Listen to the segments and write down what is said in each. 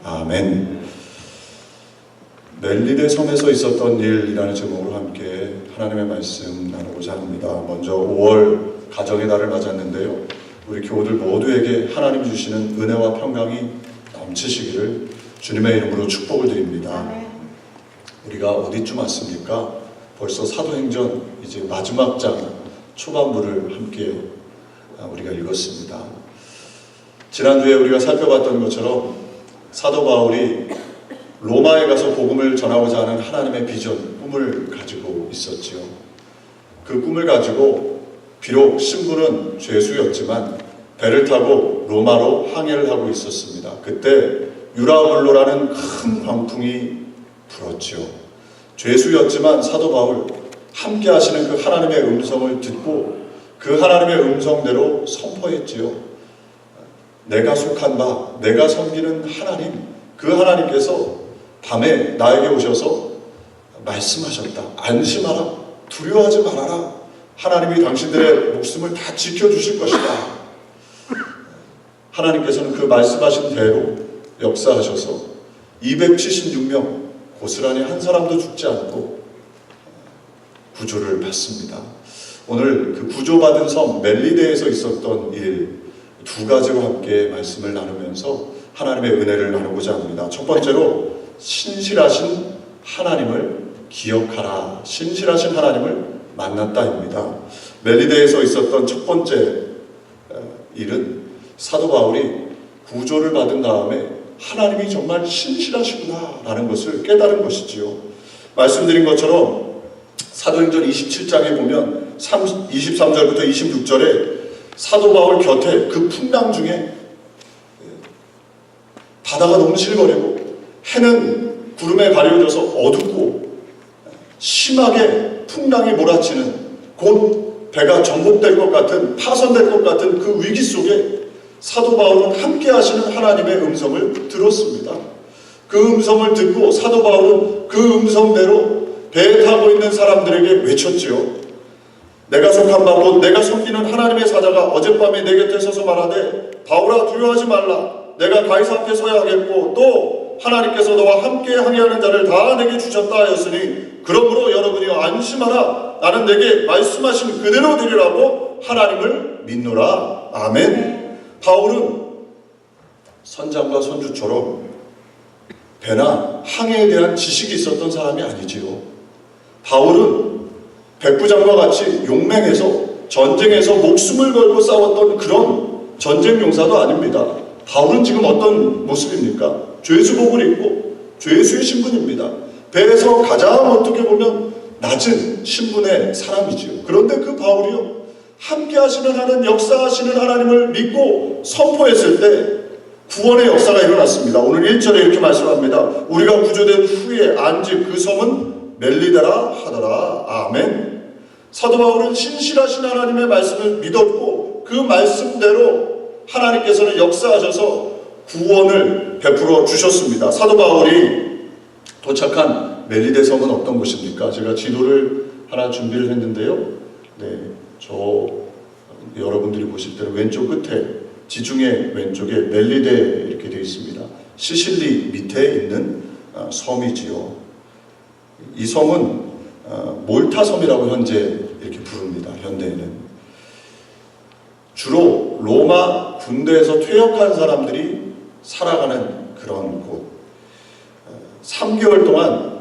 아멘. 멜리데 섬에서 있었던 일이라는 제목으로 함께 하나님의 말씀 나누고자 합니다. 먼저 5월 가정의 달을 맞았는데요. 우리 교우들 모두에게 하나님 주시는 은혜와 평강이 넘치시기를 주님의 이름으로 축복을 드립니다. 우리가 어디쯤 왔습니까? 벌써 사도행전 이제 마지막 장 초반부를 함께 우리가 읽었습니다. 지난주에 우리가 살펴봤던 것처럼 사도 바울이 로마에 가서 복음을 전하고자 하는 하나님의 비전, 꿈을 가지고 있었지요. 그 꿈을 가지고 비록 신분은 죄수였지만 배를 타고 로마로 항해를 하고 있었습니다. 그때 유라굴로라는 큰 광풍이 불었지요. 죄수였지만 사도 바울 함께 하시는 그 하나님의 음성을 듣고 그 하나님의 음성대로 선포했지요. 내가 속한 바, 내가 섬기는 하나님, 그 하나님께서 밤에 나에게 오셔서 말씀하셨다. 안심하라. 두려워하지 말아라. 하나님이 당신들의 목숨을 다 지켜주실 것이다. 하나님께서는 그 말씀하신 대로 역사하셔서 276명 고스란히 한 사람도 죽지 않고 구조를 받습니다. 오늘 그 구조받은 섬 멜리데에서 있었던 일 두 가지와 함께 말씀을 나누면서 하나님의 은혜를 나누고자 합니다. 첫 번째로 신실하신 하나님을 기억하라. 신실하신 하나님을 만났다입니다. 멜리데에서 있었던 첫 번째 일은 사도 바울이 구조를 받은 다음에 하나님이 정말 신실하시구나 라는 것을 깨달은 것이지요. 말씀드린 것처럼 사도행전 27장에 보면 23절부터 26절에 사도 바울 곁에 그 풍랑 중에 바다가 너무 실거리고 해는 구름에 가려져서 어둡고 심하게 풍랑이 몰아치는 곧 배가 전복될 것 같은 파손될 것 같은 그 위기 속에 사도 바울은 함께 하시는 하나님의 음성을 들었습니다. 그 음성을 듣고 사도 바울은 그 음성대로 배에 타고 있는 사람들에게 외쳤지요. 내가 속한 바 곧 내가 섬기는 하나님의 사자가 어젯밤에 내 곁에 서서 말하되 바울아 두려워하지 말라. 내가 가이사 앞에 서야 하겠고 또 하나님께서 너와 함께 항해하는 자를 다 내게 주셨다 하였으니 그러므로 여러분이 안심하라. 나는 내게 말씀하신 그대로 되리라고 하나님을 믿노라. 아멘. 바울은 선장과 선주처럼 배나 항해에 대한 지식이 있었던 사람이 아니지요. 바울은 백부장과 같이 용맹해서 전쟁에서 목숨을 걸고 싸웠던 그런 전쟁 용사도 아닙니다. 바울은 지금 어떤 모습입니까? 죄수복을 입고 죄수의 신분입니다. 배에서 가장 어떻게 보면 낮은 신분의 사람이지요. 그런데 그 바울이요, 함께 하시는 하나님, 역사하시는 하나님을 믿고 선포했을 때 구원의 역사가 일어났습니다. 오늘 1절에 이렇게 말씀합니다. 우리가 구조된 후에 안집 그 섬은 멜리데라 하더라. 아멘. 사도 바울은 신실하신 하나님의 말씀을 믿었고 그 말씀대로 하나님께서는 역사하셔서 구원을 베풀어 주셨습니다. 사도 바울이 도착한 멜리데 섬은 어떤 곳입니까? 제가 지도를 하나 준비를 했는데요. 네, 저 여러분들이 보실 때는 왼쪽 끝에 지중해 왼쪽에 멜리데 이렇게 되어 있습니다. 시실리 밑에 있는 섬이지요. 이 섬은 몰타 섬이라고 현재 이렇게 부릅니다. 현대에는 주로 로마 군대에서 퇴역한 사람들이 살아가는 그런 곳. 3개월 동안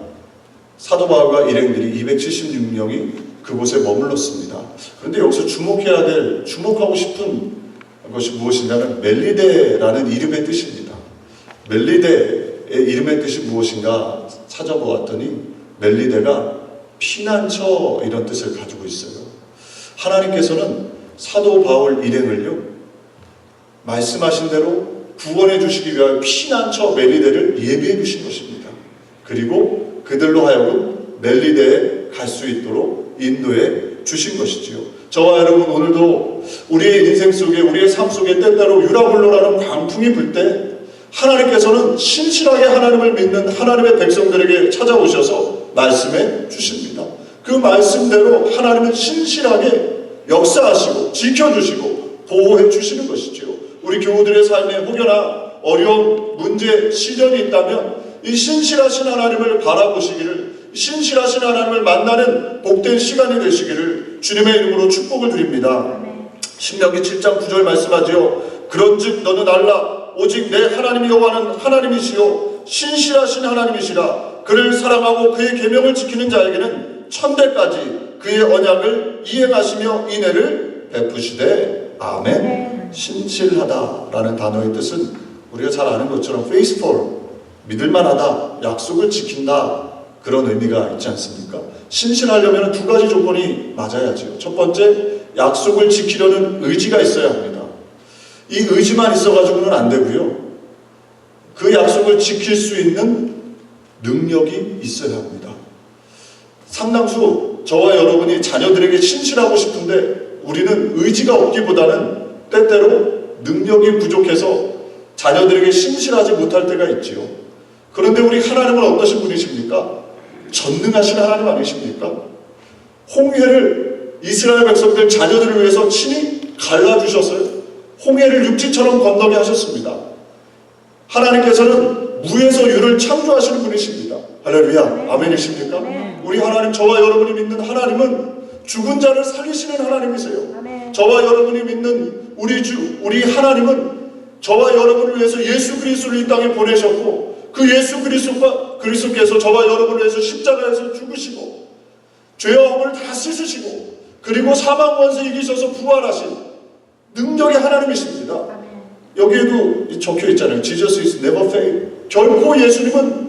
사도 바울과 일행들이 276명이 그곳에 머물렀습니다. 그런데 여기서 주목하고 싶은 것이 무엇이냐면 멜리데라는 이름의 뜻입니다. 멜리데의 이름의 뜻이 무엇인가 찾아보았더니 멜리데가 피난처 이런 뜻을 가지고 있어요. 하나님께서는 사도 바울 일행을요, 말씀하신 대로 구원해 주시기 위하여 피난처 멜리데를 예비해 주신 것입니다. 그리고 그들로 하여금 멜리데에 갈 수 있도록 인도해 주신 것이지요. 저와 여러분 오늘도 우리의 인생 속에 우리의 삶 속에 때때로 유라굴로라는 광풍이 불 때 하나님께서는 신실하게 하나님을 믿는 하나님의 백성들에게 찾아오셔서 말씀해 주십니다. 그 말씀대로 하나님은 신실하게 역사하시고 지켜주시고 보호해 주시는 것이지요. 우리 교우들의 삶에 혹여나 어려움, 문제, 시련이 있다면 이 신실하신 하나님을 바라보시기를, 신실하신 하나님을 만나는 복된 시간이 되시기를 주님의 이름으로 축복을 드립니다. 신명기 7장 9절 말씀하지요. 그런즉 너는 알라 오직 내 하나님 여호와는 하나님이시요 신실하신 하나님이시라. 그를 사랑하고 그의 계명을 지키는 자에게는 천대까지 그의 언약을 이행하시며 인애를 베푸시되 아멘. 신실하다라는 단어의 뜻은 우리가 잘 아는 것처럼 faithful, 믿을만하다, 약속을 지킨다, 그런 의미가 있지 않습니까? 신실하려면 두 가지 조건이 맞아야죠. 첫 번째, 약속을 지키려는 의지가 있어야 합니다. 이 의지만 있어가지고는 안 되고요. 그 약속을 지킬 수 있는 능력이 있어야 합니다. 상당수 저와 여러분이 자녀들에게 신실하고 싶은데 우리는 의지가 없기보다는 때때로 능력이 부족해서 자녀들에게 신실하지 못할 때가 있지요. 그런데 우리 하나님은 어떠신 분이십니까? 전능하신 하나님 아니십니까? 홍해를 이스라엘 백성들 자녀들을 위해서 친히 갈라주셨어요. 홍해를 육지처럼 건너게 하셨습니다. 하나님께서는 무에서 유를 창조하시는 분이십니다. 할렐루야. 아멘이십니까? 우리 하나님, 저와 여러분이 믿는 하나님은 죽은 자를 살리시는 하나님이세요. 저와 여러분이 믿는 우리 주, 우리 하나님은 저와 여러분을 위해서 예수 그리스도를 이 땅에 보내셨고 그 예수 그리스도께서 저와 여러분을 위해서 십자가에서 죽으시고 죄와 허물을 다 씻으시고 그리고 사망 권세 이기셔서 부활하신 능력의 하나님이십니다. 여기에도 적혀 있잖아요. Jesus is never fail. 결코 예수님은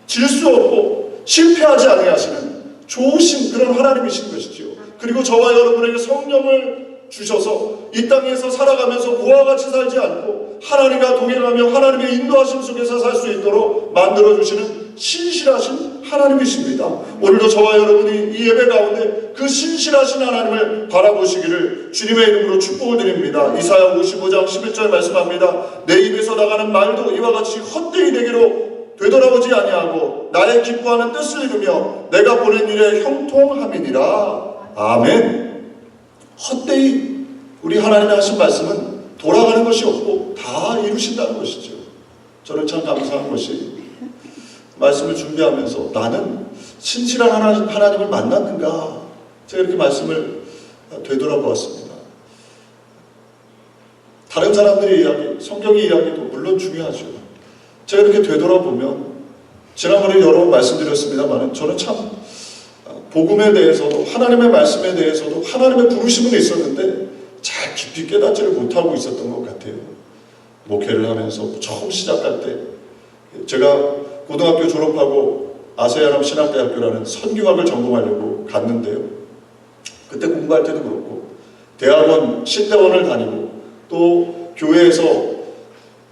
질 수 없고 실패하지 아니하시는 좋으신 그런 하나님이신 것이지요. 그리고 저와 여러분에게 성령을 주셔서 이 땅에서 살아가면서 그와 같이 살지 않고 하나님과 동행하며 하나님의 인도하심 속에서 살 수 있도록 만들어주시는 신실하신 하나님이십니다. 오늘도 저와 여러분이 이 예배 가운데 그 신실하신 하나님을 바라보시기를 주님의 이름으로 축복을 드립니다. 이사야 55장 11절 말씀합니다. 내 입에서 나가는 말도 이와 같이 헛되이 내게로 되돌아오지 아니하고 나의 기뻐하는 뜻을 이루며 내가 보낸 일에 형통함이니라. 아멘. 헛되이 우리 하나님이 하신 말씀은 돌아가는 것이 없고 다 이루신다는 것이죠. 저는 참 감사한 것이 말씀을 준비하면서 나는 신실한 하나님을 만났는가, 제가 이렇게 말씀을 되돌아보았습니다. 다른 사람들의 이야기, 성경의 이야기도 물론 중요하죠. 제가 이렇게 되돌아보면 지난번에 여러 번 말씀드렸습니다만 저는 참 복음에 대해서도 하나님의 말씀에 대해서도 하나님의 부르심은 있었는데 잘 깊이 깨닫지를 못하고 있었던 것 같아요. 목회를 하면서 처음 시작할 때 제가 고등학교 졸업하고 아세아람 신학대학교라는 선교학을 전공하려고 갔는데요. 그때 공부할 때도 그렇고 대학원 신대원을 다니고 또 교회에서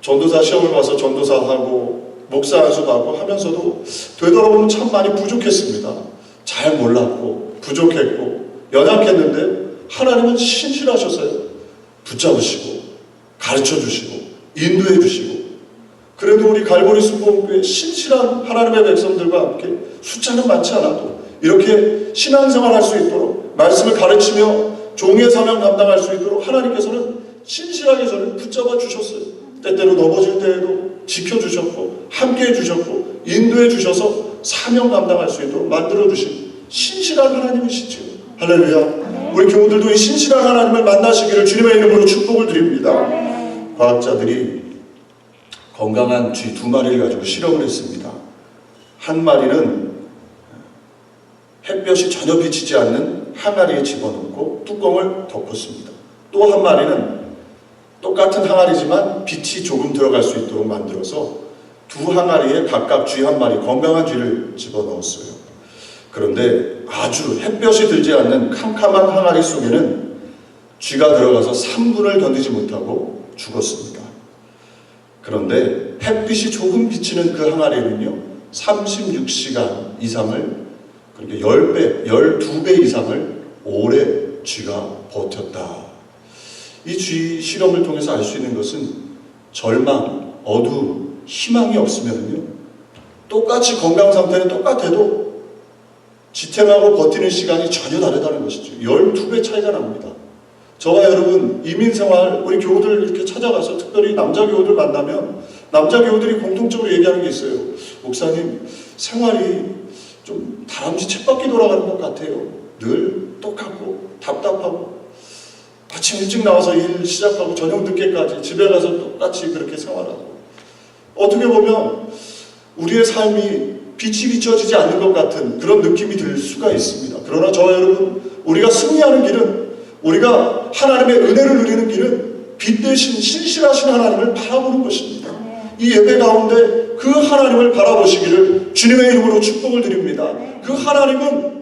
전도사 시험을 봐서 전도사하고 목사 안수받고 하면서도 되돌아보면 참 많이 부족했습니다. 잘 몰랐고 부족했고 연약했는데 하나님은 신실하셔서요. 붙잡으시고 가르쳐주시고 인도해주시고 그래도 우리 갈보리 순복음교회 신실한 하나님의 백성들과 함께 숫자는 많지 않아도 이렇게 신앙생활 할 수 있도록 말씀을 가르치며 종의 사명 감당할 수 있도록 하나님께서는 신실하게 저를 붙잡아 주셨어요. 때때로 넘어질 때에도 지켜주셨고 함께해 주셨고 인도해 주셔서 사명 감당할 수 있도록 만들어 주신 신실한 하나님이시죠. 할렐루야. 우리 교우들도 이 신실한 하나님을 만나시기를 주님의 이름으로 축복을 드립니다. 과학자들이 건강한 쥐 2마리를 가지고 실험을 했습니다. 한 마리는 햇볕이 전혀 비치지 않는 항아리에 집어넣고 뚜껑을 덮었습니다. 또 한 마리는 똑같은 항아리지만 빛이 조금 들어갈 수 있도록 만들어서 두 항아리에 각각 쥐 한 마리, 건강한 쥐를 집어넣었어요. 그런데 아주 햇볕이 들지 않는 캄캄한 항아리 속에는 쥐가 들어가서 3분을 견디지 못하고 죽었습니다. 그런데 햇빛이 조금 비치는 그 항아리는요 36시간 이상을, 그러니까 10배, 12배 이상을 오래 쥐가 버텼다. 이 쥐 실험을 통해서 알 수 있는 것은 절망, 어두움, 희망이 없으면요 똑같이 건강 상태는 똑같아도 지탱하고 버티는 시간이 전혀 다르다는 것이죠. 12배 차이가 납니다. 저와 여러분 이민생활 우리 교우들 이렇게 찾아가서 특별히 남자 교우들 만나면 남자 교우들이 공통적으로 얘기하는 게 있어요. 목사님, 생활이 좀 다람쥐 쳇바퀴 돌아가는 것 같아요. 늘 똑같고 답답하고 아침 일찍 나와서 일 시작하고 저녁 늦게까지 집에 가서 똑같이 그렇게 생활하고, 어떻게 보면 우리의 삶이 빛이 비춰지지 않는 것 같은 그런 느낌이 들 수가 있습니다. 그러나 저와 여러분, 우리가 승리하는 길은, 우리가 하나님의 은혜를 누리는 길은 빛 대신 신실하신 하나님을 바라보는 것입니다. 이 예배 가운데 그 하나님을 바라보시기를 주님의 이름으로 축복을 드립니다. 그 하나님은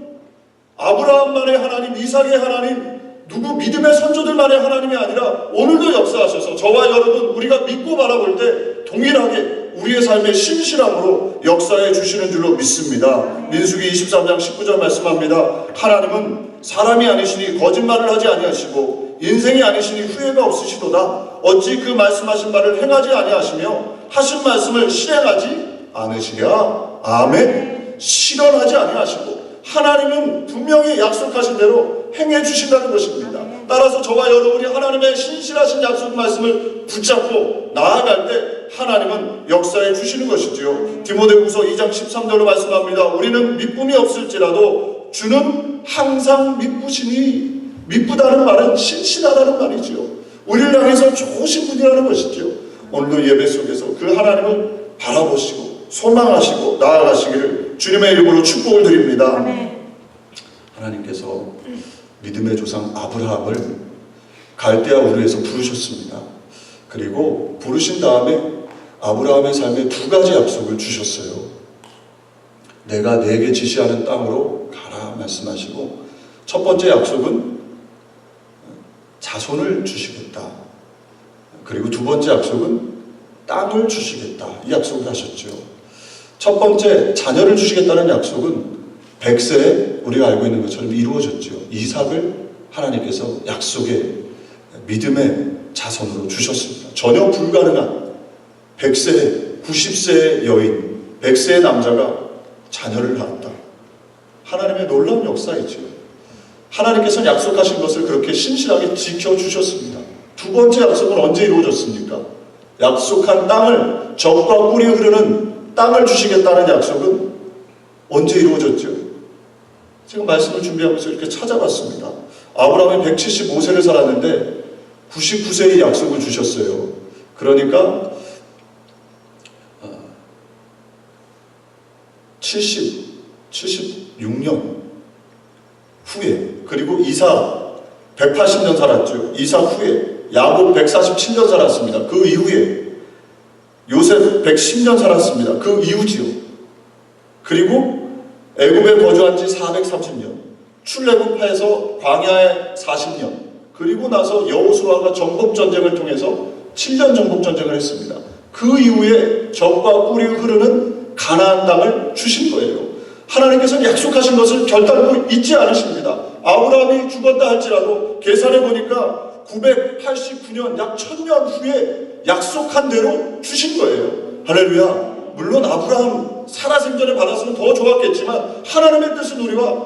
아브라함만의 하나님, 이삭의 하나님, 누구 믿음의 선조들만의 하나님이 아니라 오늘도 역사하셔서 저와 여러분, 우리가 믿고 바라볼 때 동일하게 우리의 삶의 신실함으로 역사해 주시는 줄로 믿습니다. 민수기 23장 19절 말씀합니다. 하나님은 사람이 아니시니 거짓말을 하지 아니하시고 인생이 아니시니 후회가 없으시도다. 어찌 그 말씀하신 바를 행하지 아니하시며 하신 말씀을 실행하지 않으시랴. 아멘. 실현하지 아니하시고, 하나님은 분명히 약속하신 대로 행해 주신다는 것입니다. 따라서 저와 여러분이 하나님의 신실하신 약속 말씀을 붙잡고 나아갈 때 하나님은 역사해 주시는 것이지요. 디모데후서 2장 13절로 말씀합니다. 우리는 미쁨이 없을지라도 주는 항상 미쁘시니, 미쁘다는 말은 신실하다는 말이지요. 우리를 향해서 좋으신 분이라는 것이지요. 오늘도 예배 속에서 그 하나님을 바라보시고 소망하시고 나아가시기를 주님의 이름으로 축복을 드립니다. 하나님께서 믿음의 조상 아브라함을 갈대아 우르에서 부르셨습니다. 그리고 부르신 다음에 아브라함의 삶에 두 가지 약속을 주셨어요. 내가 네게 지시하는 땅으로 가라 말씀하시고, 첫 번째 약속은 자손을 주시겠다. 그리고 두 번째 약속은 땅을 주시겠다. 이 약속을 하셨죠. 첫 번째 자녀를 주시겠다는 약속은 100세에 우리가 알고 있는 것처럼 이루어졌죠. 이삭을 하나님께서 약속의 믿음의 자손으로 주셨습니다. 전혀 불가능한 100세, 90세의 여인, 100세의 남자가 자녀를 낳았다. 하나님의 놀라운 역사이죠. 하나님께서는 약속하신 것을 그렇게 신실하게 지켜주셨습니다. 두 번째 약속은 언제 이루어졌습니까? 약속한 땅을, 젖과 꿀이 흐르는 땅을 주시겠다는 약속은 언제 이루어졌죠? 제가 말씀을 준비하면서 이렇게 찾아봤습니다. 아브라함이 175세를 살았는데 99세의 약속을 주셨어요. 그러니까 76년 후에, 그리고 이삭 180년 살았죠. 이삭 후에 야곱 147년 살았습니다. 그 이후에 요셉 110년 살았습니다. 그 이후지요. 그리고 애굽에 거주한 지 430년, 출애굽해서 광야에 40년, 그리고 나서 여호수아가 정복전쟁을 통해서 7년 정복전쟁을 했습니다. 그 이후에 젖과 꿀이 흐르는 가나안 땅을 주신 거예요. 하나님께서는 약속하신 것을 결단코 잊지 않으십니다. 아브라함이 죽었다 할지라도 계산해 보니까 989년, 약 1000년 후에 약속한 대로 주신 거예요. 할렐루야. 물론 아브라함 살아생전에 받았으면 더 좋았겠지만 하나님의 뜻은 우리와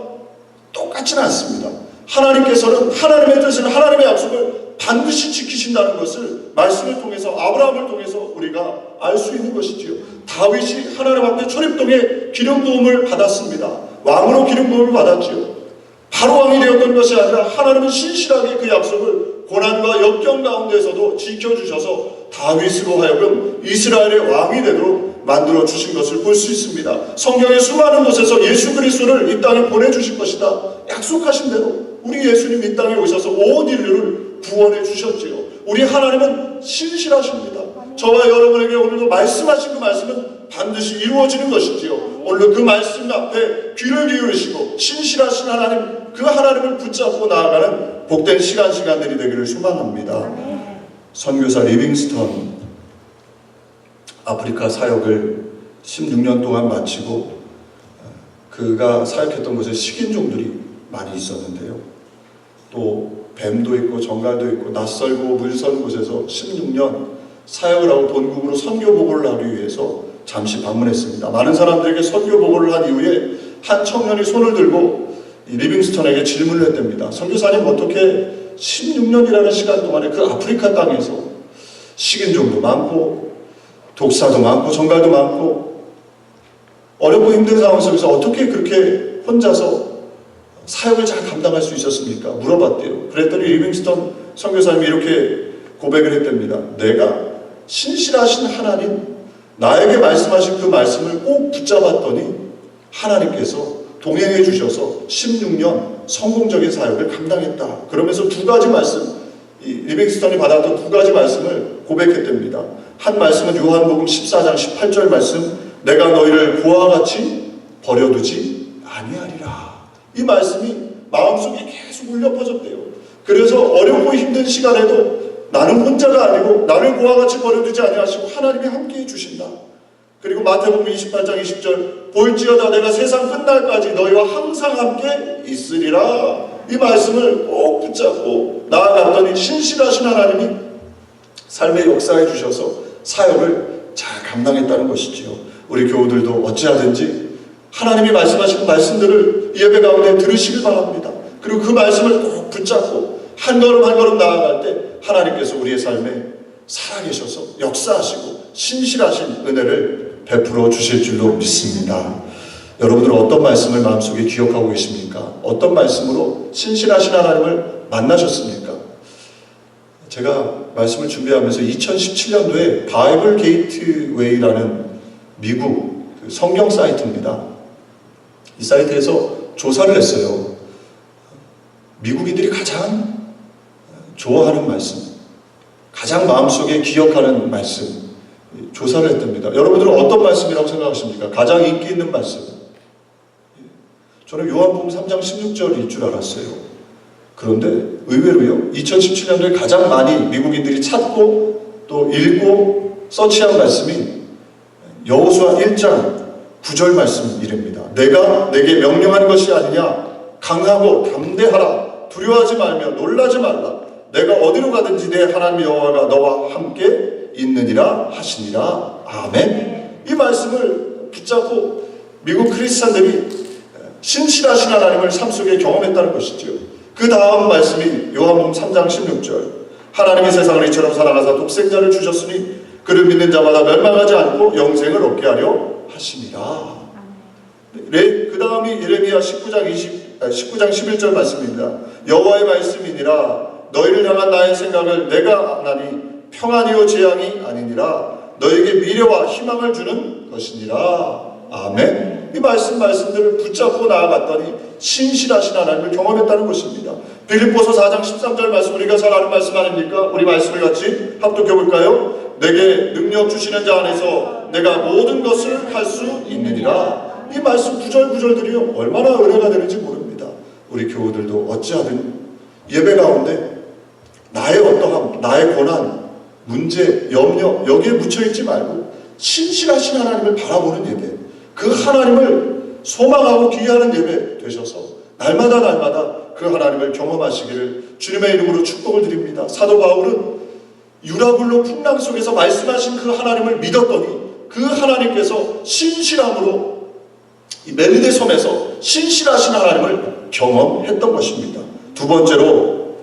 똑같지는 않습니다. 하나님께서는 하나님의 뜻은, 하나님의 약속을 반드시 지키신다는 것을 말씀을 통해서, 아브라함을 통해서 우리가 알 수 있는 것이지요. 다윗이 하나님 앞에 초립동에 기름 부음을 받았습니다. 왕으로 기름 부음을 받았지요. 바로 왕이 되었던 것이 아니라 하나님은 신실하게 그 약속을 고난과 역경 가운데서도 지켜주셔서 다윗으로 하여금 이스라엘의 왕이 되도록 만들어 주신 것을 볼 수 있습니다. 성경의 수많은 곳에서 예수 그리스도를 이 땅에 보내주실 것이다 약속하신 대로 우리 예수님 이 땅에 오셔서 온 인류를 구원해 주셨지요. 우리 하나님은 신실하십니다. 저와 여러분에게 오늘도 말씀하신 그 말씀은 반드시 이루어지는 것이지요. 오늘도 그 말씀 앞에 귀를 기울이시고 신실하신 하나님, 그 하나님을 붙잡고 나아가는 복된 시간들이 되기를 소망합니다. 선교사 리빙스턴 아프리카 사역을 16년 동안 마치고 그가 사역했던 곳에 식인종들이 많이 있었는데요. 또 뱀도 있고 정갈도 있고 낯설고 물선 곳에서 16년 사역을 하고 본국으로 선교 보고를 하기 위해서 잠시 방문했습니다. 많은 사람들에게 선교 보고를 한 이후에 한 청년이 손을 들고 이 리빙스턴에게 질문을 했답니다. 선교사님, 어떻게 16년이라는 시간 동안에 그 아프리카 땅에서 식인종도 많고 독사도 많고 정갈도 많고 어렵고 힘든 상황 속에서 어떻게 그렇게 혼자서 사역을 잘 감당할 수 있었습니까? 물어봤대요. 그랬더니 리빙스턴 선교사님이 이렇게 고백을 했답니다. 내가 신실하신 하나님, 나에게 말씀하신 그 말씀을 꼭 붙잡았더니 하나님께서 동행해 주셔서 16년 성공적인 사역을 감당했다. 그러면서 두 가지 말씀, 리빙스턴이 받았던 두 가지 말씀을 고백했답니다. 한 말씀은 요한복음 14장 18절 말씀, 내가 너희를 고와 같이 버려두지 아니하리라. 이 말씀이 마음속에 계속 울려 퍼졌대요. 그래서 어렵고 힘든 시간에도 나는 혼자가 아니고 나를 고와 같이 버려두지 아니하시고 하나님이 함께해 주신다. 그리고 마태복음 28장 20절, 볼지어다 내가 세상 끝날까지 너희와 항상 함께 있으리라. 이 말씀을 꼭 붙잡고 나아갔더니 신실하신 하나님이 삶의 역사해 주셔서 사역을 잘 감당했다는 것이지요. 우리 교우들도 어찌하든지 하나님이 말씀하시는 말씀들을 예배 가운데 들으시길 바랍니다. 그리고 그 말씀을 꼭 붙잡고 한 걸음 한 걸음 나아갈 때 하나님께서 우리의 삶에 살아계셔서 역사하시고 신실하신 은혜를 베풀어 주실 줄로 믿습니다. 여러분들은 어떤 말씀을 마음속에 기억하고 계십니까? 어떤 말씀으로 신실하신 하나님을 만나셨습니까? 제가 말씀을 준비하면서 2017년도에 바이블 게이트웨이라는 미국 성경 사이트입니다. 이 사이트에서 조사를 했어요. 미국인들이 가장 좋아하는 말씀, 가장 마음속에 기억하는 말씀, 조사를 했답니다. 여러분들은 어떤 말씀이라고 생각하십니까? 가장 인기 있는 말씀. 저는 요한복음 3장 16절일 줄 알았어요. 그런데 의외로요, 2017년도에 가장 많이 미국인들이 찾고 또 읽고 서치한 말씀이 여호수아 1장 9절 말씀이랍니다. 내가 내게 명령한 것이 아니냐, 강하고 담대하라, 두려워하지 말며 놀라지 말라, 내가 어디로 가든지 내 하나님 여호와가 너와 함께 있느니라 하시니라. 아멘. 이 말씀을 붙잡고 미국 크리스찬들이 신실하신 하나님을 삶 속에 경험했다는 것이지요. 그 다음 말씀이 요한복음 3장 16절, 하나님의 세상을 이처럼 사랑하사 독생자를 주셨으니 그를 믿는 자마다 멸망하지 않고 영생을 얻게 하려 하심이라. 그 다음이 예레미야 19장 11절 말씀입니다. 여호와의 말씀이니라. 너희를 향한 나의 생각을 내가 아나니 평안이요 재앙이 아니니라. 너에게 미래와 희망을 주는 것이니라. 아멘. 이 말씀들을 붙잡고 나아갔더니 신실하신 하나님을 경험했다는 것입니다. 빌립보서 4장 13절 말씀, 우리가 잘 아는 말씀 아닙니까? 우리 말씀을 같이 합독해 볼까요? 내게 능력 주시는 자 안에서 내가 모든 것을 할 수 있느니라. 이 말씀 구절구절들이요, 얼마나 은혜가 되는지 모릅니다. 우리 교우들도 어찌하든 예배 가운데 나의 어떠함, 나의 고난, 문제, 염려 여기에 묻혀있지 말고 신실하신 하나님을 바라보는 예배, 그 하나님을 소망하고 기대하는 예배 되셔서 날마다 그 하나님을 경험하시기를 주님의 이름으로 축복을 드립니다. 사도 바울은 유라굴로 풍랑 속에서 말씀하신 그 하나님을 믿었더니 그 하나님께서 신실함으로 이 멜리데 섬에서 신실하신 하나님을 경험했던 것입니다. 두 번째로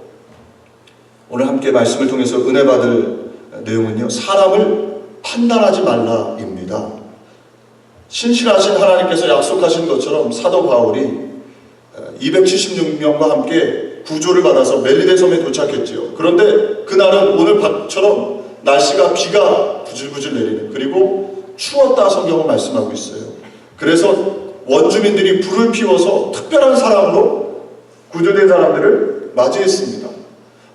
오늘 함께 말씀을 통해서 은혜 받을 내용은요, 사람을 판단하지 말라입니다. 신실하신 하나님께서 약속하신 것처럼 사도 바울이 276명과 함께 구조를 받아서 멜리데 섬에 도착했지요. 그런데 그날은 오늘처럼 날씨가 비가 부질부질 내리는, 그리고 추웠다 성경은 말씀하고 있어요. 그래서 원주민들이 불을 피워서 특별한 사람으로 구조된 사람들을 맞이했습니다.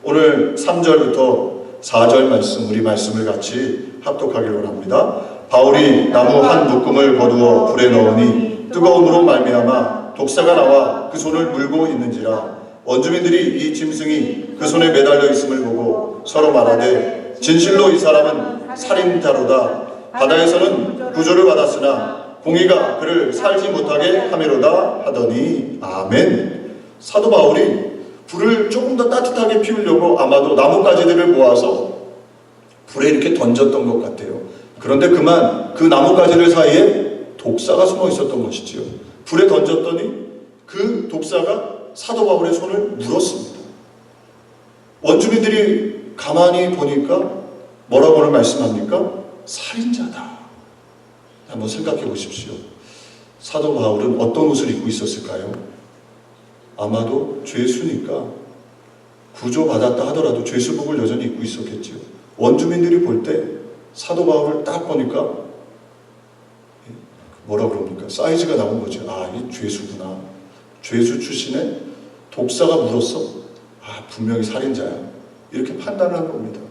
오늘 3절부터 4절 말씀, 우리 말씀을 같이 합독하기를 원합니다. 바울이 나무 한 묶음을 거두어 불에 넣으니 뜨거움으로 말미암아 독사가 나와 그 손을 물고 있는지라. 원주민들이 이 짐승이 그 손에 매달려 있음을 보고 서로 말하되 진실로 이 사람은 살인자로다. 바다에서는 구조를 받았으나 공의가 그를 살지 못하게 하미로다 하더니. 아멘. 사도 바울이 불을 조금 더 따뜻하게 피우려고 아마도 나뭇가지들을 모아서 불에 이렇게 던졌던 것 같아요. 그런데 그만 그 나뭇가지들 사이에 독사가 숨어 있었던 것이지요. 불에 던졌더니 그 독사가 사도 바울의 손을 물었습니다. 원주민들이 가만히 보니까 뭐라고 말씀합니까? 살인자다. 한번 생각해 보십시오. 사도 바울은 어떤 옷을 입고 있었을까요? 아마도 죄수니까 구조받았다 하더라도 죄수복을 여전히 입고 있었겠죠. 원주민들이 볼 때 사도 바울을 딱 보니까 뭐라 그럽니까? 사이즈가 나온 거죠. 아, 이 죄수구나. 죄수 출신에 독사가 물었어? 아, 분명히 살인자야. 이렇게 판단을 한 겁니다.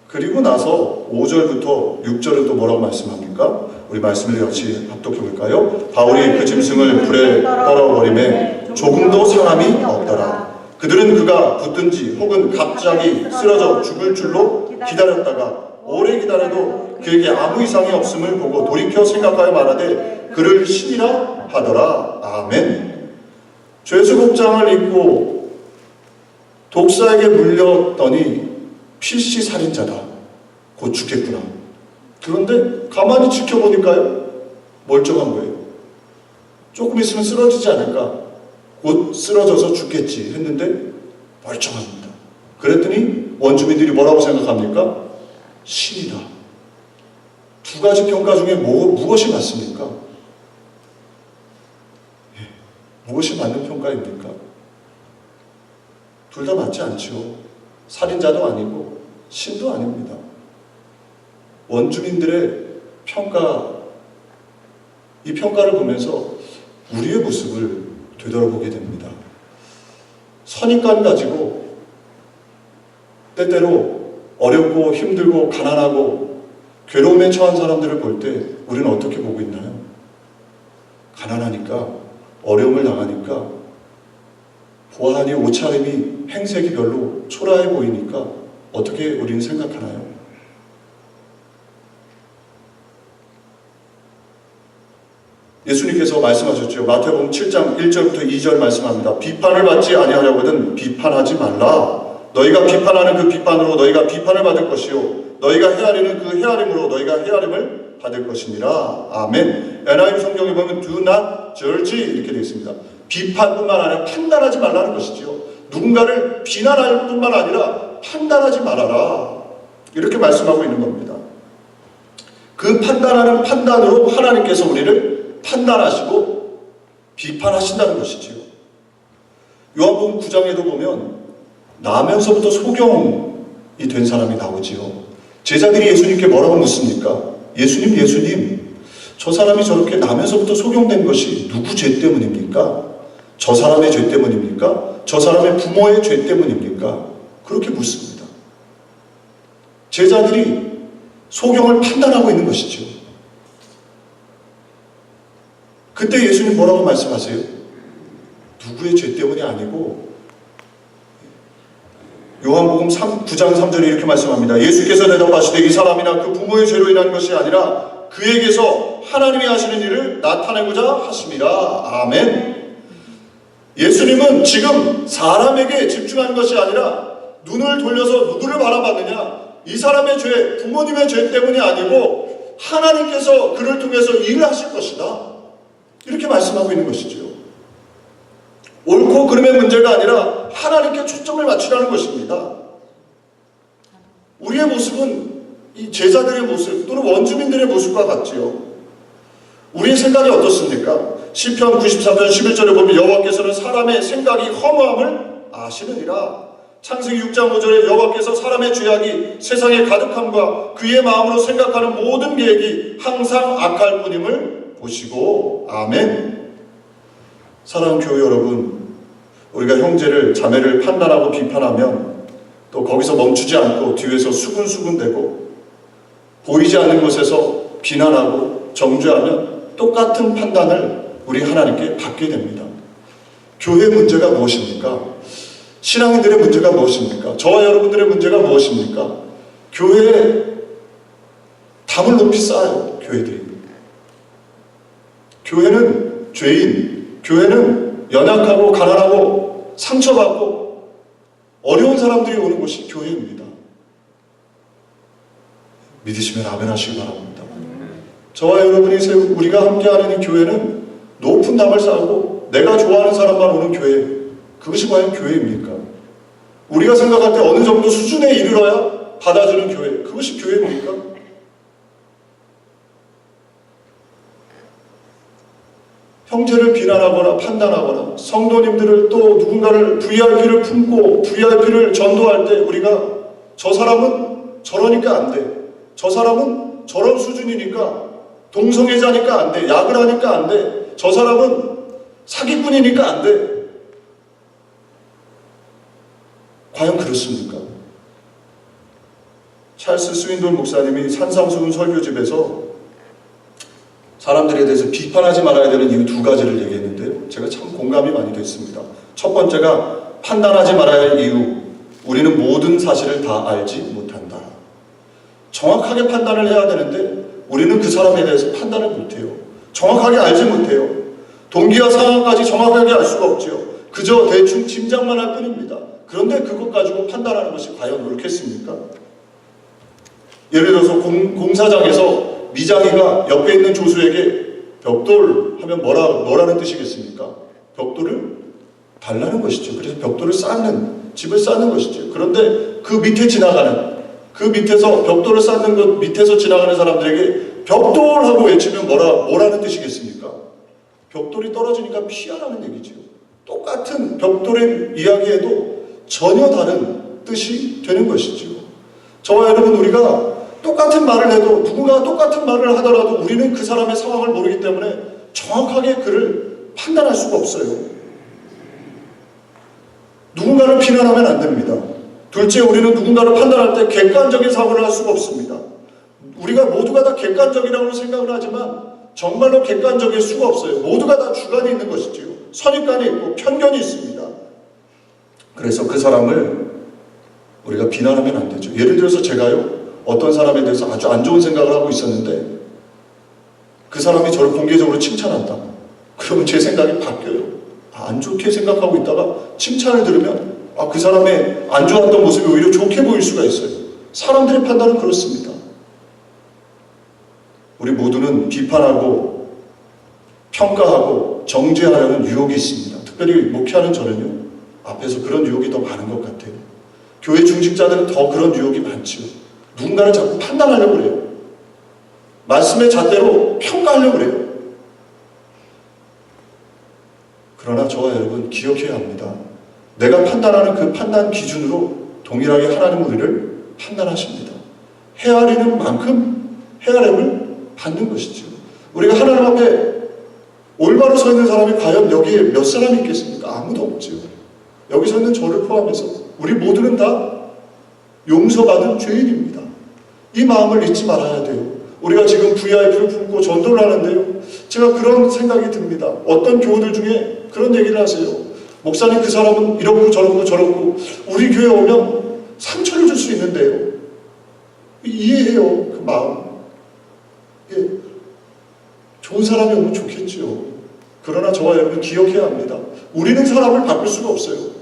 그리고 나서 5절부터 6절은 또 뭐라고 말씀합니까? 우리 말씀을 같이 합독해 볼까요? 바울이 그 짐승을 불에 떨어버림에 조금도 상함이 없더라. 그들은 그가 붙든지 혹은 갑자기 쓰러져 죽을 줄로 기다렸다가 오래 기다려도 그에게 아무 이상이 없음을 보고 돌이켜 생각하여 말하되 그를 신이라 하더라. 아멘. 죄수복장을 입고 독사에게 물렸더니 필시 살인자다. 곧 죽겠구나. 그런데 가만히 지켜보니까요, 멀쩡한 거예요. 조금 있으면 쓰러지지 않을까? 곧 쓰러져서 죽겠지 했는데 멀쩡합니다. 그랬더니 원주민들이 뭐라고 생각합니까? 신이다. 두 가지 평가 중에 무엇이 맞습니까? 무엇이 맞는 평가입니까? 둘 다 맞지 않죠. 살인자도 아니고 신도 아닙니다. 원주민들의 평가, 이 평가를 보면서 우리의 모습을 되돌아보게 됩니다. 선입관 가지고 때때로 어렵고 힘들고 가난하고 괴로움에 처한 사람들을 볼 때 우리는 어떻게 보고 있나요? 가난하니까, 어려움을 당하니까, 보아하니 옷차림이 행색이 별로 초라해 보이니까 어떻게 우리는 생각하나요? 예수님께서 말씀하셨죠. 마태복음 7장 1절부터 2절 말씀합니다. 비판을 받지 아니하려거든 비판하지 말라. 너희가 비판하는 그 비판으로 너희가 비판을 받을 것이요 너희가 헤아리는 그 헤아림으로 너희가 헤아림을 받을 것이니라. 아멘. NIV 성경에 보면 do not judge 이렇게 되어 있습니다. 비판뿐만 아니라 판단하지 말라는 것이죠. 누군가를 비난할 뿐만 아니라 판단하지 말아라. 이렇게 말씀하고 있는 겁니다. 그 판단하는 판단으로 하나님께서 우리를 판단하시고 비판하신다는 것이지요. 요한복음 9장에도 보면 나면서부터 소경이 된 사람이 나오지요. 제자들이 예수님께 뭐라고 묻습니까? 예수님, 저 사람이 저렇게 나면서부터 소경된 것이 누구 죄 때문입니까? 저 사람의 죄 때문입니까? 저 사람의 부모의 죄 때문입니까? 그렇게 묻습니다. 제자들이 소경을 판단하고 있는 것이죠. 그때 예수님 뭐라고 말씀하세요? 누구의 죄 때문이 아니고 요한복음 9장 3절에 이렇게 말씀합니다. 예수께서 대답하시되 이 사람이나 그 부모의 죄로 인한 것이 아니라 그에게서 하나님이 하시는 일을 나타내고자 하심이라. 아멘. 예수님은 지금 사람에게 집중하는 것이 아니라 눈을 돌려서 누구를 바라봤느냐? 이 사람의 죄, 부모님의 죄 때문이 아니고 하나님께서 그를 통해서 일을 하실 것이다. 이렇게 말씀하고 있는 것이지요. 옳고 그름의 문제가 아니라 하나님께 초점을 맞추라는 것입니다. 우리의 모습은 이 제자들의 모습 또는 원주민들의 모습과 같지요. 우리의 생각이 어떻습니까? 시편 93편 11절에 보면 여호와께서는 사람의 생각이 허무함을 아시느니라. 창세기 6장 5절에 여호와께서 사람의 죄악이 세상에 가득함과 그의 마음으로 생각하는 모든 계획이 항상 악할 뿐임을 보시고. 아멘. 사랑하는 교회 여러분, 우리가 형제를 자매를 판단하고 비판하면 또 거기서 멈추지 않고 뒤에서 수근수근대고 보이지 않는 곳에서 비난하고 정죄하면 똑같은 판단을 우리 하나님께 받게 됩니다. 교회 문제가 무엇입니까? 신앙인들의 문제가 무엇입니까? 저와 여러분들의 문제가 무엇입니까? 교회에 담을 높이 쌓아요. 교회들이. 교회는 죄인, 교회는 연약하고 가난하고 상처받고 어려운 사람들이 오는 곳이 교회입니다. 믿으시면 아멘 하시기 바랍니다. 저와 여러분이 우리가 함께하는 이 교회는 높은 담을 쌓고 내가 좋아하는 사람만 오는 교회, 그것이 과연 교회입니까? 우리가 생각할 때 어느 정도 수준에 이르러야 받아주는 교회, 그것이 교회입니까? 형제를 비난하거나 판단하거나 성도님들을 또 누군가를 VIP를 품고 VIP를 전도할 때 우리가 저 사람은 저러니까 안 돼, 저 사람은 저런 수준이니까 동성애자니까 안 돼, 약을 하니까 안 돼, 저 사람은 사기꾼이니까 안 돼. 과연 그렇습니까? 찰스 스윈돌 목사님이 산상수훈 설교집에서 사람들에 대해서 비판하지 말아야 되는 이유 두 가지를 얘기했는데요. 제가 참 공감이 많이 됐습니다. 첫 번째가 판단하지 말아야 할 이유, 우리는 모든 사실을 다 알지 못한다. 정확하게 판단을 해야 되는데 우리는 그 사람에 대해서 판단을 못해요. 정확하게 알지 못해요. 동기와 상황까지 정확하게 알 수가 없지요. 그저 대충 짐작만 할 뿐입니다. 그런데 그것 가지고 판단하는 것이 과연 옳겠습니까? 예를 들어서 공사장에서 미장이가 옆에 있는 조수에게 벽돌 하면 뭐라는 뜻이겠습니까? 벽돌을 달라는 것이죠. 그래서 벽돌을 쌓는, 집을 쌓는 것이죠. 그런데 그 밑에 지나가는, 그 밑에서 벽돌을 쌓는 것 밑에서 지나가는 사람들에게 벽돌하고 외치면 뭐라는 뜻이겠습니까? 벽돌이 떨어지니까 피하라는 얘기죠. 똑같은 벽돌의 이야기에도 전혀 다른 뜻이 되는 것이죠. 저와 여러분, 우리가 똑같은 말을 해도, 누군가가 똑같은 말을 하더라도 우리는 그 사람의 상황을 모르기 때문에 정확하게 그를 판단할 수가 없어요. 누군가를 비난하면 안 됩니다. 둘째, 우리는 누군가를 판단할 때 객관적인 사고를 할 수가 없습니다. 우리가 모두가 다 객관적이라고 생각을 하지만 정말로 객관적일 수가 없어요. 모두가 다 주관이 있는 것이지요. 선입관이 있고 편견이 있습니다. 그래서 그 사람을 우리가 비난하면 안 되죠. 예를 들어서 제가요, 어떤 사람에 대해서 아주 안 좋은 생각을 하고 있었는데 그 사람이 저를 공개적으로 칭찬한다. 그러면 제 생각이 바뀌어요. 안 좋게 생각하고 있다가 칭찬을 들으면 그 사람의 안 좋았던 모습이 오히려 좋게 보일 수가 있어요. 사람들의 판단은 그렇습니다. 우리 모두는 비판하고 평가하고 정죄하려는 유혹이 있습니다. 특별히 목회하는 저는요, 앞에서 그런 유혹이 더 많은 것 같아요. 교회 중직자들은 더 그런 유혹이 많지요. 누군가를 자꾸 판단하려고 그래요. 말씀의 잣대로 평가하려고 그래요. 그러나 저와 여러분 기억해야 합니다. 내가 판단하는 그 판단 기준으로 동일하게 하나님은 우리를 판단하십니다. 헤아리는 만큼 헤아림을 받는 것이죠. 우리가 하나님 앞에 올바로 서 있는 사람이 과연 여기에 몇 사람이 있겠습니까? 아무도 없죠. 여기 서 있는 저를 포함해서 우리 모두는 다 용서받은 죄인입니다. 이 마음을 잊지 말아야 돼요. 우리가 지금 VIP를 품고 전도를 하는데요, 제가 그런 생각이 듭니다. 어떤 교우들 중에 그런 얘기를 하세요. 목사님, 그 사람은 이렇고 저렇고 저렇고 우리 교회 오면 상처를 줄 수 있는데요. 이해해요, 그 마음. 예, 좋은 사람이 오면 좋겠죠. 그러나 저와 여러분 기억해야 합니다. 우리는 사람을 바꿀 수가 없어요.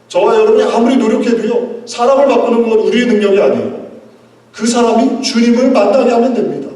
저와 여러분이 아무리 노력해도요, 사람을 바꾸는 건 우리의 능력이 아니에요. 그 사람이 주님을 만나게 하면 됩니다.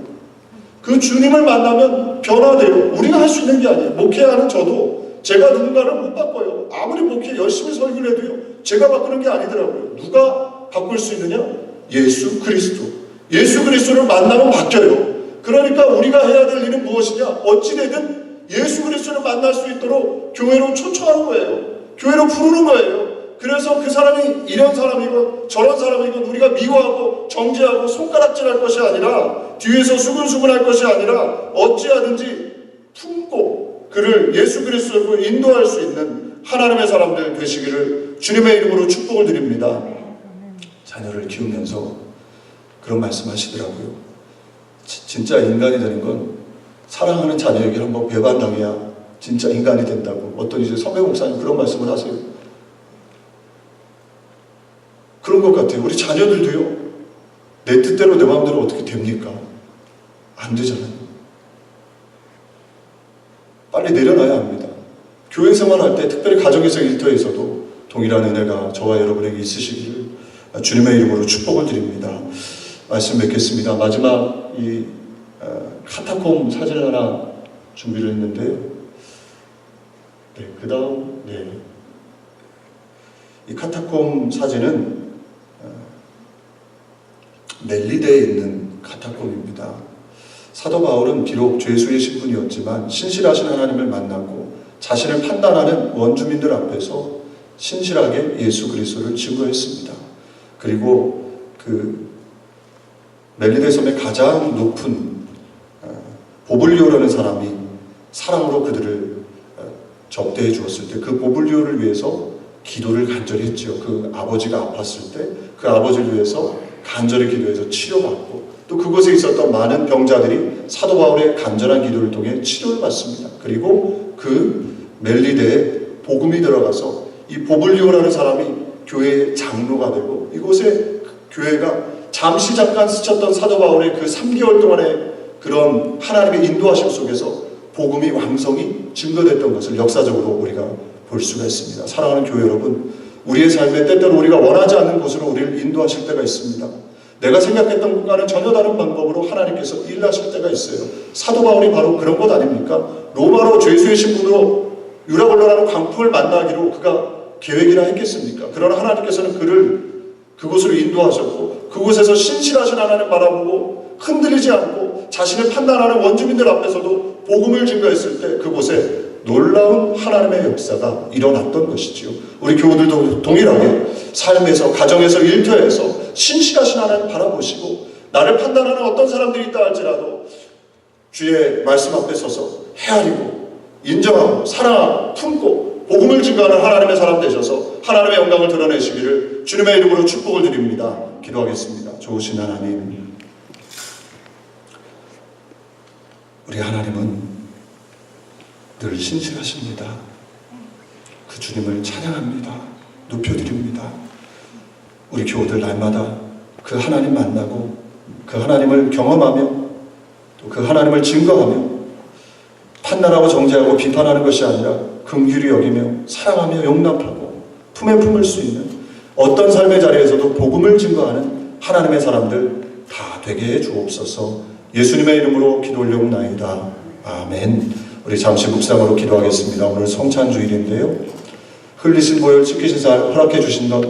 그 주님을 만나면 변화돼요. 우리가 할 수 있는 게 아니에요. 목회하는 저도 제가 누군가를 못 바꿔요. 아무리 목회 열심히 설교를 해도요, 제가 바꾸는 게 아니더라고요. 누가 바꿀 수 있느냐? 예수 그리스도. 예수 그리스도를 만나면 바뀌어요. 그러니까 우리가 해야 될 일은 무엇이냐? 어찌되든 예수 그리스도를 만날 수 있도록 교회로 초청하는 거예요. 교회로 부르는 거예요. 그래서 그 사람이 이런 사람이건 저런 사람이건 우리가 미워하고 정죄하고 손가락질할 것이 아니라, 뒤에서 수근수근할 것이 아니라 어찌하든지 품고 그를 예수 그리스도로 인도할 수 있는 하나님의 사람들 되시기를 주님의 이름으로 축복을 드립니다. 자녀를 키우면서 그런 말씀하시더라고요. 진짜 인간이 되는 건 사랑하는 자녀에게 한번 배반당해야 진짜 인간이 된다고. 어떤 이제 선배 목사님 그런 말씀을 하세요. 그런 것 같아요. 우리 자녀들도요, 내 뜻대로 내 마음대로 어떻게 됩니까? 안 되잖아요. 빨리 내려놔야 합니다. 교회 생활할 때, 특별히 가정에서 일터에서도 동일한 은혜가 저와 여러분에게 있으시기를 주님의 이름으로 축복을 드립니다. 말씀 맺겠습니다. 마지막 이 카타콤 사진을 하나 준비를 했는데요. 네, 그 다음, 이 카타콤 사진은 멜리데에 있는 카타콤입니다. 사도 바울은 비록 죄수의 신분이었지만 신실하신 하나님을 만났고 자신을 판단하는 원주민들 앞에서 신실하게 예수 그리스도를 증거했습니다. 그리고 그 멜리데 섬의 가장 높은 보블리오라는 사람이 사랑으로 그들을 접대해 주었을 때 그 보블리오를 위해서 기도를 간절히 했지요. 그 아버지가 아팠을 때 그 아버지를 위해서 간절히 기도해서 치료받고 또 그곳에 있었던 많은 병자들이 사도 바울의 간절한 기도를 통해 치료를 받습니다. 그리고 그 멜리데에 복음이 들어가서 이 보블리오라는 사람이 교회의 장로가 되고 이곳에 교회가 잠깐 스쳤던 사도 바울의 그 3개월 동안의 그런 하나님의 인도하심 속에서 복음이 왕성히 증거됐던 것을 역사적으로 우리가 볼 수가 있습니다. 사랑하는 교회 여러분, 우리의 삶에 때때로 우리가 원하지 않는 곳으로 우리를 인도하실 때가 있습니다. 내가 생각했던 것과는 전혀 다른 방법으로 하나님께서 일하실 때가 있어요. 사도 바울이 바로 그런 것 아닙니까? 로마로 죄수의 신분으로 유라볼로라는 광풍을 만나기로 그가 계획이라 했겠습니까? 그러나 하나님께서는 그를 그곳으로 인도하셨고 그곳에서 신실하신 하나님 바라보고 흔들리지 않고 자신을 판단하는 원주민들 앞에서도 복음을 증거했을 때 그곳에 놀라운 하나님의 역사가 일어났던 것이지요. 우리 교우들도 동일하게 삶에서, 가정에서, 일터에서 신실하신 하나님 바라보시고 나를 판단하는 어떤 사람들이 있다 할지라도 주의 말씀 앞에 서서 헤아리고 인정하고 사랑하고 품고 복음을 증거하는 하나님의 사람 되셔서 하나님의 영광을 드러내시기를 주님의 이름으로 축복을 드립니다. 기도하겠습니다. 좋으신 하나님, 우리 하나님은 늘 신실하십니다. 그 주님을 찬양합니다. 높여드립니다. 우리 교우들 날마다 그 하나님 만나고 그 하나님을 경험하며 또 그 하나님을 증거하며 판단하고 정죄하고 비판하는 것이 아니라 긍휼히 여기며 사랑하며 용납하고 품에 품을 수 있는 어떤 삶의 자리에서도 복음을 증거하는 하나님의 사람들 다 되게 해 주옵소서. 예수님의 이름으로 기도 올려옵나이다. 아멘. 우리 잠시 묵상으로 기도하겠습니다. 오늘 성찬주일인데요. 흘리신 보혈 씻기신 살 허락해 주신 것